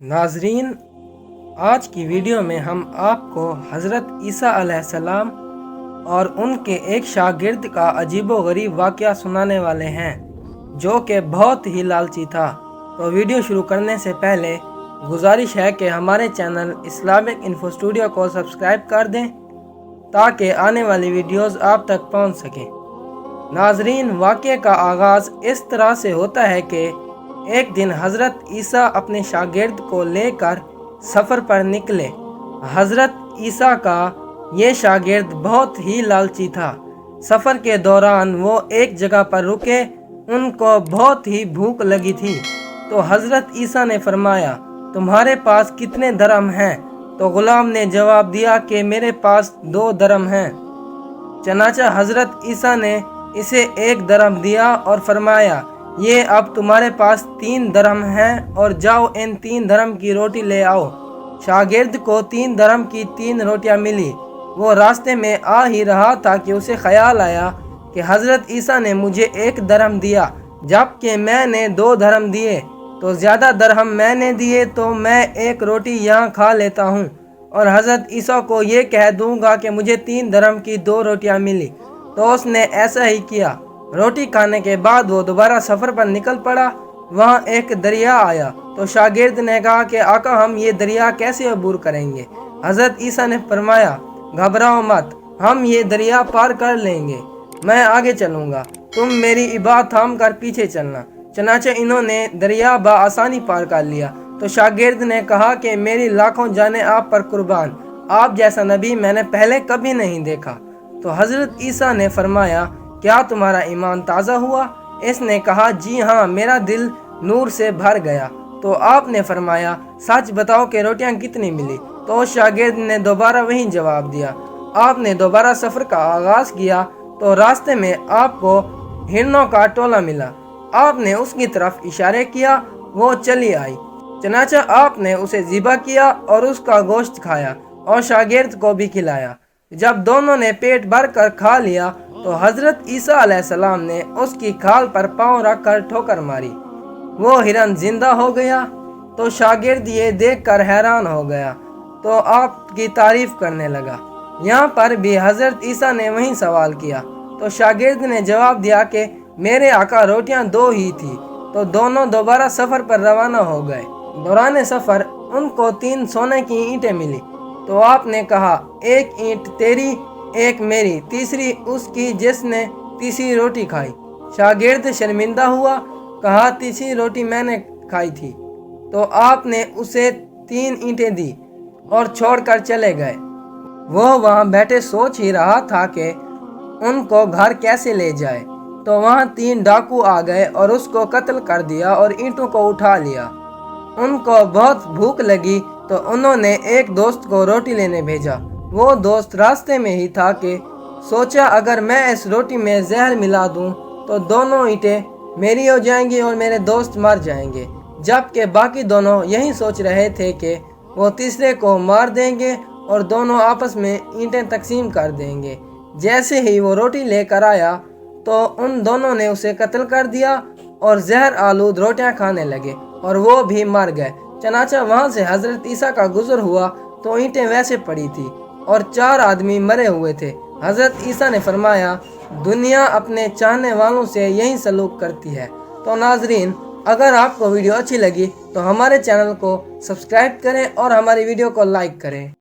नाजरीन, आज की वीडियो में हम आपको हज़रत ईसा अलैहिस्सलाम और उनके एक शागिर्द का अजीबोगरीब वाक़या सुनाने वाले हैं जो कि बहुत ही लालची था। तो वीडियो शुरू करने से पहले गुजारिश है कि हमारे चैनल इस्लामिक इन्फो स्टूडियो को सब्सक्राइब कर दें ताकि आने वाली वीडियोस आप तक पहुंच सकें। नाजरीन, वाक़े का आगाज़ इस तरह से होता है कि एक दिन हज़रत ईसा अपने शागिर्द को लेकर सफ़र पर निकले। हज़रत ईसा का ये शागिर्द बहुत ही लालची था। सफ़र के दौरान वो एक जगह पर रुके, उनको बहुत ही भूख लगी थी। तो हज़रत ईसा ने फरमाया, तुम्हारे पास कितने दरम हैं? तो ग़ुलाम ने जवाब दिया कि मेरे पास 2 दरम हैं। चनाचा हज़रत ईसा ने इसे 1 दरम दिया और फरमाया, ये अब तुम्हारे पास 3 दरम हैं और जाओ इन 3 दरम की रोटी ले आओ। शागिर्द को 3 दरम की 3 रोटियां मिली। वो रास्ते में आ ही रहा था कि उसे ख्याल आया कि हज़रत ईसा ने मुझे 1 दरम दिया जबकि मैंने 2 दरम दिए, तो ज़्यादा दरहम मैंने दिए तो मैं 1 रोटी यहाँ खा लेता हूँ और हज़रत ईसा को ये कह दूँगा कि मुझे 3 दरम की 2 रोटियाँ मिली। तो उसने ऐसा ही किया। रोटी खाने के बाद वो दोबारा सफ़र पर निकल पड़ा। वहाँ एक दरिया आया तो शागिर्द ने कहा कि आका, हम ये दरिया कैसे अबूर करेंगे? हज़रत ईसा ने फरमाया, घबराओ मत, हम ये दरिया पार कर लेंगे, मैं आगे चलूँगा, तुम मेरी इबादत थाम कर पीछे चलना। चनाचे इन्होंने दरिया बआसानी पार कर लिया। तो शागिर्द ने कहा कि मेरी लाखों जानें आप पर कुर्बान, आप जैसा नबी मैंने पहले कभी नहीं देखा। तो हज़रत ईसा ने फरमाया, क्या तुम्हारा ईमान ताज़ा हुआ? इसने कहा, जी हाँ, मेरा दिल नूर से भर गया। तो आपने फरमाया, सच बताओ कि रोटियां कितनी मिली? तो शागिर्द ने दोबारा वही जवाब दिया। आपने दोबारा सफ़र का आगाज़ किया तो रास्ते में आपको हिरणों का टोला मिला। आपने उसकी तरफ इशारे किया, वो चली आई। चनाचा आपने उसे ज़िबा किया और उसका गोश्त खाया और शागिर्द को भी खिलाया। जब दोनों ने पेट भर कर खा लिया तो हज़रत ईसा अलैहिस्सलाम ने उसकी खाल पर पाँव रख कर ठोकर मारी। वो हिरन जिंदा हो गया। तो शागिर्द ये देखकर हैरान हो गया तो आपकी तारीफ़ करने लगा। यहाँ पर भी हज़रत ईसा ने वही सवाल किया। तो शागिर्द ने जवाब दिया कि मेरे आका, रोटियां 2 ही थी। तो दोनों दोबारा सफ़र पर रवाना हो गए। दौरान सफ़र उनको 3 सोने की ईंटें मिली। तो आपने कहा, 1 ईंट तेरी, 1 मेरी, तीसरी उसकी जिसने तीसरी रोटी खाई। शागिर्द शर्मिंदा हुआ, कहा, तीसरी रोटी मैंने खाई थी। तो आपने उसे 3 ईंटें दी और छोड़कर चले गए। वो वहाँ बैठे सोच ही रहा था कि उनको घर कैसे ले जाए। तो वहाँ 3 डाकू आ गए और उसको कत्ल कर दिया और ईंटों को उठा लिया। उनको बहुत भूख लगी तो उन्होंने एक दोस्त को रोटी लेने भेजा। वो दोस्त रास्ते में ही था कि सोचा, अगर मैं इस रोटी में जहर मिला दूं तो दोनों ईंटें मेरी हो जाएंगी और मेरे दोस्त मर जाएंगे। जबकि बाकी दोनों यही सोच रहे थे कि वो तीसरे को मार देंगे और दोनों आपस में ईंटें तकसीम कर देंगे। जैसे ही वो रोटी लेकर आया तो उन दोनों ने उसे कत्ल कर दिया और जहर आलूद रोटियां खाने लगे और वो भी मर गए। चनाचा वहाँ से हज़रत ईसा का गुज़र हुआ तो ईंटें वैसे पड़ी थी और 4 आदमी मरे हुए थे। हज़रत ईसा ने फरमाया, दुनिया अपने चाहने वालों से यही सलूक करती है। तो नाजरीन, अगर आपको वीडियो अच्छी लगी तो हमारे चैनल को सब्सक्राइब करें और हमारी वीडियो को लाइक करें।